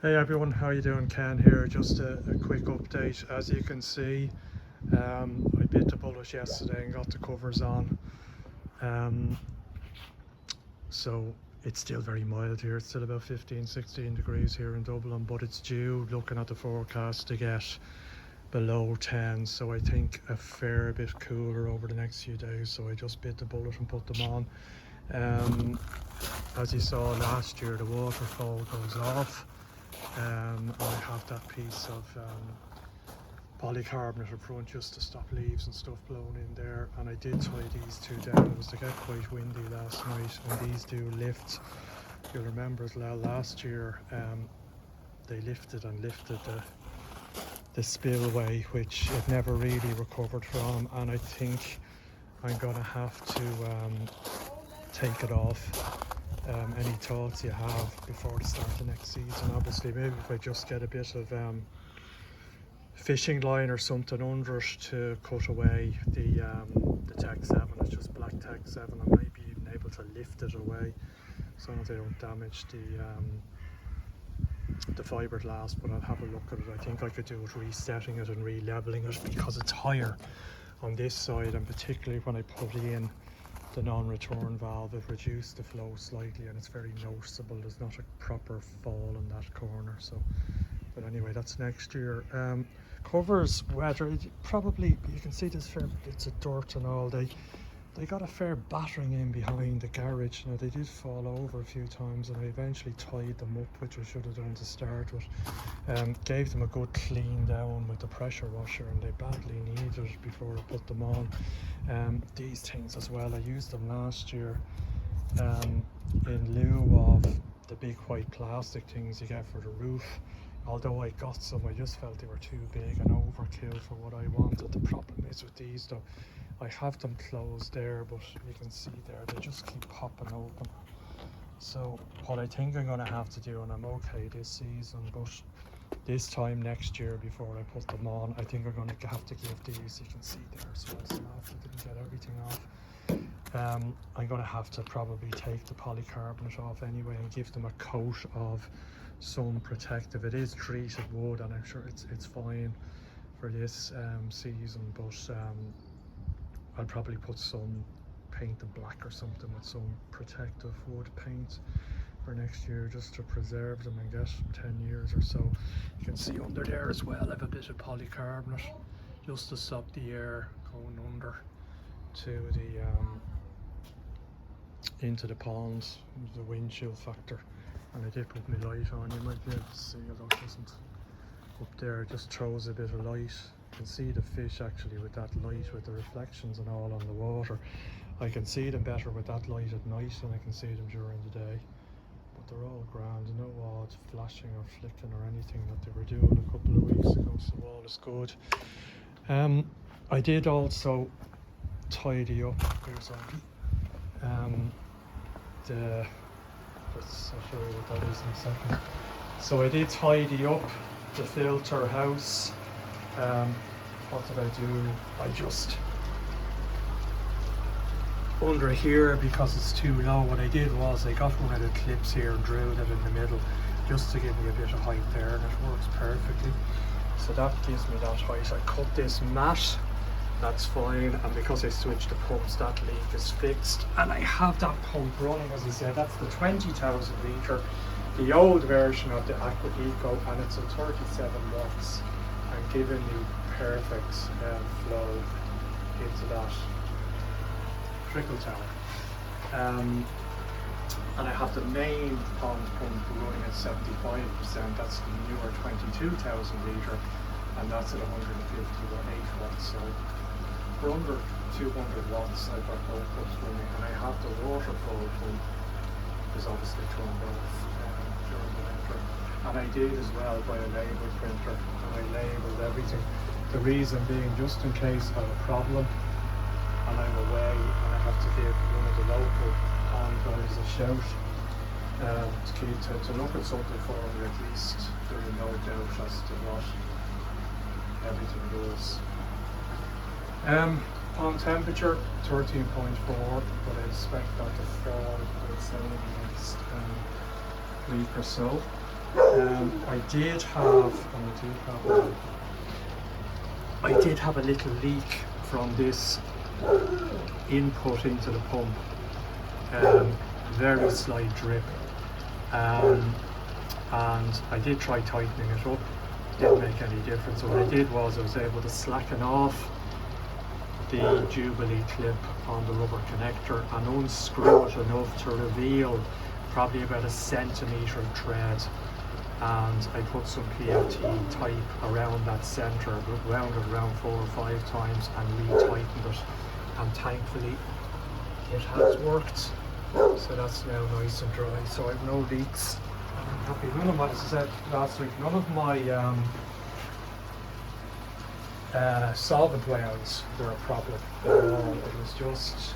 Hey everyone, how you doing? Ken here. Just a quick update. As you can see, I bit the bullet yesterday and got the covers on. Um, so it's still very mild here. It's still about 15, 16 degrees here in Dublin, but it's due, looking at the forecast, to get below 10. So I think a fair bit cooler over the next few days. So I just bit the bullet and put them on. Um, as you saw last year, the waterfall goes off. I have that piece of polycarbonate up front just to stop leaves and stuff blowing in there, and I did tie these two down. It was to get quite windy last night, and these do lift. You'll remember as well last year they lifted the spillway, which it never really recovered from, and I think I'm gonna have to take it off. Any thoughts you have before the start of next season? Obviously, maybe if I just get a bit of fishing line or something under it to cut away the Tech 7. It's just black Tech 7. I might be even able to lift it away so that they don't damage the fiberglass, but I'll have a look at it. I think I could do it resetting it and re-leveling it, because it's higher on this side, and particularly when I put in the non-return valve, it reduced the flow slightly and it's very noticeable. There's not a proper fall in that corner. So, but anyway, that's next year. Covers, weather, probably you can see this fair bits of dirt and all. They got a fair battering in behind the garage. Now they did fall over a few times, and I eventually tied them up, which I should have done to start with. Gave them a good clean down with the pressure washer, and they badly needed it before I put them on. These things as well, I used them last year in lieu of the big white plastic things you get for the roof. Although I got some, I just felt they were too big and overkill for what I wanted. The problem is with these though, I have them closed there, but you can see there, they just keep popping open. So what I think I'm going to have to do, and I'm okay this season, but this time next year before I put them on, I think I'm going to have to give these, you can see there as well, some off. I didn't get everything off. I'm going to have to probably take the polycarbonate off anyway and give them a coat of some protective. It is treated wood, and I'm sure it's fine for this season, but I'll probably put some paint in black or something with some protective wood paint for next year, just to preserve them and get 10 years or so. You can see under there as well, I have a bit of polycarbonate just to stop the air going under to the into the ponds, the wind chill factor. And I did put my light on. You might be able to see, although it doesn't up there, it just throws a bit of light. You can see the fish actually with that light, with the reflections and all on the water. I can see them better with that light at night than I can see them during the day. But they're all grand, no odd flashing or flicking or anything that they were doing a couple of weeks ago, so all is good. I did also tidy up, there's I'll show you what that is in a second. So I did tidy up the filter house. What did I do? I just, under here, because it's too low, what I did was I got one of the clips here and drilled it in the middle just to give me a bit of height there, and it works perfectly. So that gives me that height. I cut this mat, that's fine, and because I switched the pumps, that leak is fixed. And I have that pump running, as I said, that's the 20,000 litre, the old version of the Aqua Eco, and it's a 37 watts and giving me perfect flow into that trickle tower. And I have the main pond pump running at 75%, that's the newer 22,000 litre, and that's at 158 watts. So for under 200 watts, I've got both pumps running, and I have the waterfall pump is obviously turned off during the winter. And I did as well by a label printer, and I labelled everything. The reason being, just in case I have a problem and I'm away and I have to give one of the local pond guys a shout to look at something for me, at least there will no doubt as to what everything goes. Pond temperature 13.4, but I expect that to fall, I would say, in the next week or so. I did have a little leak from this input into the pump, very slight drip, and I did try tightening it up, didn't make any difference. So what I did was I was able to slacken off the Jubilee clip on the rubber connector and unscrew it enough to reveal probably about a centimetre thread, and I put some PLT type around that centre, wound it around 4 or 5 times and re-tightened it, and thankfully it has worked. So that's now nice and dry, so I have no leaks. I'm happy. None of my, as I said last week, none of my solvent welds were a problem at all. It was just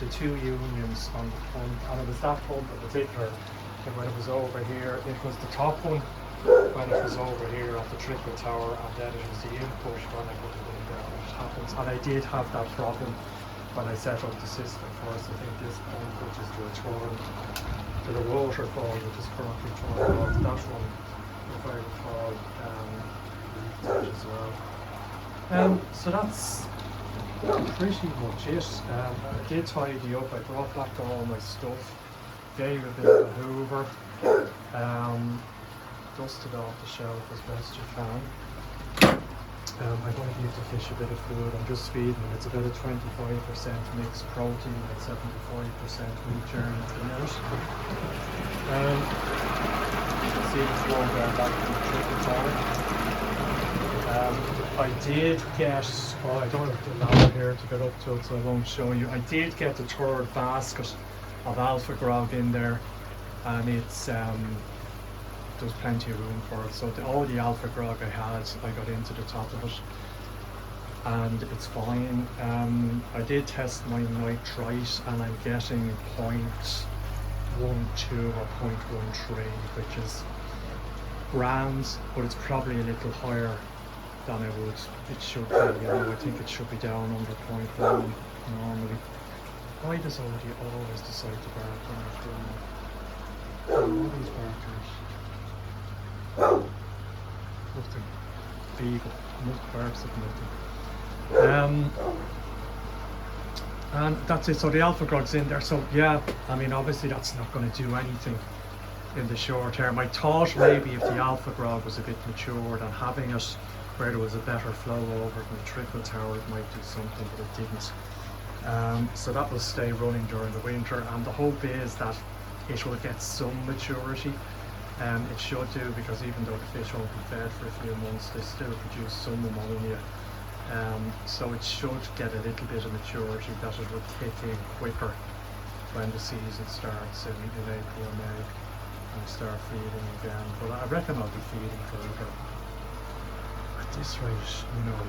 the 2 unions on the pump, and it was that pump in particular. And when it was over here, it was the top one when it was over here at the trickle tower, and then it was the input when I put it in there. It happens, and I did have that problem when I set up the system first. I think this pump, which is the return to the waterfall, which is currently turned off, that one, if I recall, leaked out as well. So that's pretty much it. I did tidy up. I brought back all my stuff, gave a bit of a hoover, dusted off the shelf as best you can. I'm going to give the fish a bit of food. I'm just feeding them. It's about a 25% mixed protein and 75% meat germ at the minute. You can see the flow going back to the trickle tower. I did get, I don't have the ladder here to get up to it, so I won't show you. I did get the 3rd basket of alpha grog in there, and it's there's plenty of room for it. So all the alpha grog I had, I got into the top of it, and it's fine. I did test my nitrite, and I'm getting 0.12 or 0.13, which is grand, but it's probably a little higher than it should be. I think it should be down under 0.1 normally. Why does somebody always decide to bark when I'm doing that? All these barkers. Nothing. Beagle. Barks at nothing. And that's it. So the alpha grog's in there. So yeah, I mean, obviously that's not going to do anything in the short term. I thought maybe if the alpha grog was a bit matured and having it where there was a better flow over from the trickle tower, it might do something, but it didn't. So that will stay running during the winter, and the hope is that it will get some maturity. It should do, because even though the fish won't be fed for a few months, they still produce some ammonia. So it should get a little bit of maturity that it will kick in quicker when the season starts in April or May, and start feeding again. But I reckon I'll be feeding further. At this rate, you know,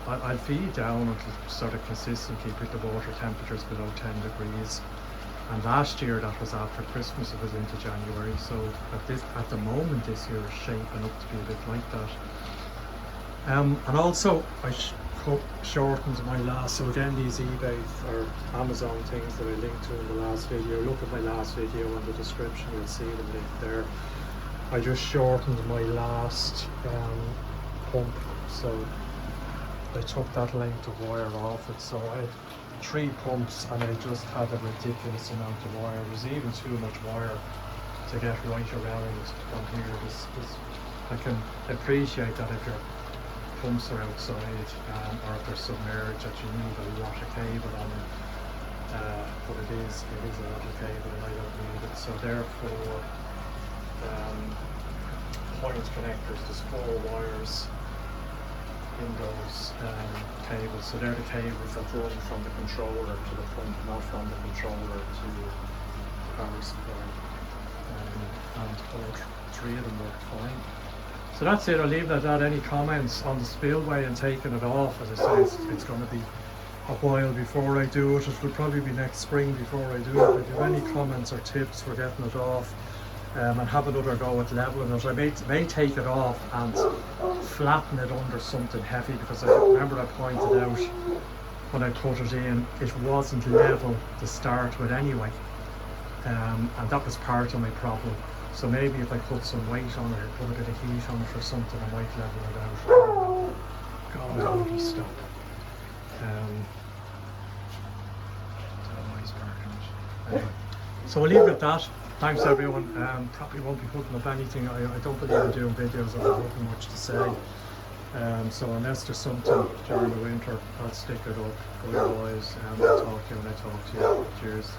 I'll feed down until sort of consistently with the water temperatures below 10 degrees. And last year that was after Christmas, it was into January. So at the moment this year is shaping up to be a bit like that. And also I shortened my last, so again these eBay or Amazon things that I linked to in the last video, look at my last video in the description, you'll see them linked there. I just shortened my last pump, so I took that length of wire off it. So I had 3 pumps and I just had a ridiculous amount of wire. There's even too much wire to get right around on here. I can appreciate that if your pumps are outside or if they're submerged, that you need a lot of cable on them. But it is a lot of cable and I don't need it. So therefore, point connectors, there's 4 wires in those cables. So they're the cables that run from the controller to the pump, not from the controller to the power supply. And all 3 of them work fine. So that's it, I'll leave it at that. Any comments on the spillway and taking it off? As I say, it's going to be a while before I do it. It will probably be next spring before I do it. If you have any comments or tips for getting it off, and have another go at leveling it. I may take it off and flatten it under something heavy, because I remember I pointed out when I put it in, it wasn't level to start with anyway, and that was part of my problem. So maybe if I put some weight on it, or put a bit of heat on it or something, I might level it out. God, how would he stop? Oh, he's barking. Anyway, so we'll leave it at that. Thanks everyone. Probably won't be putting up anything. I don't believe in doing videos. I've nothing much to say. So unless there's something during the winter, I'll stick it up. Otherwise, I'll talk to you when I talk to you. Cheers.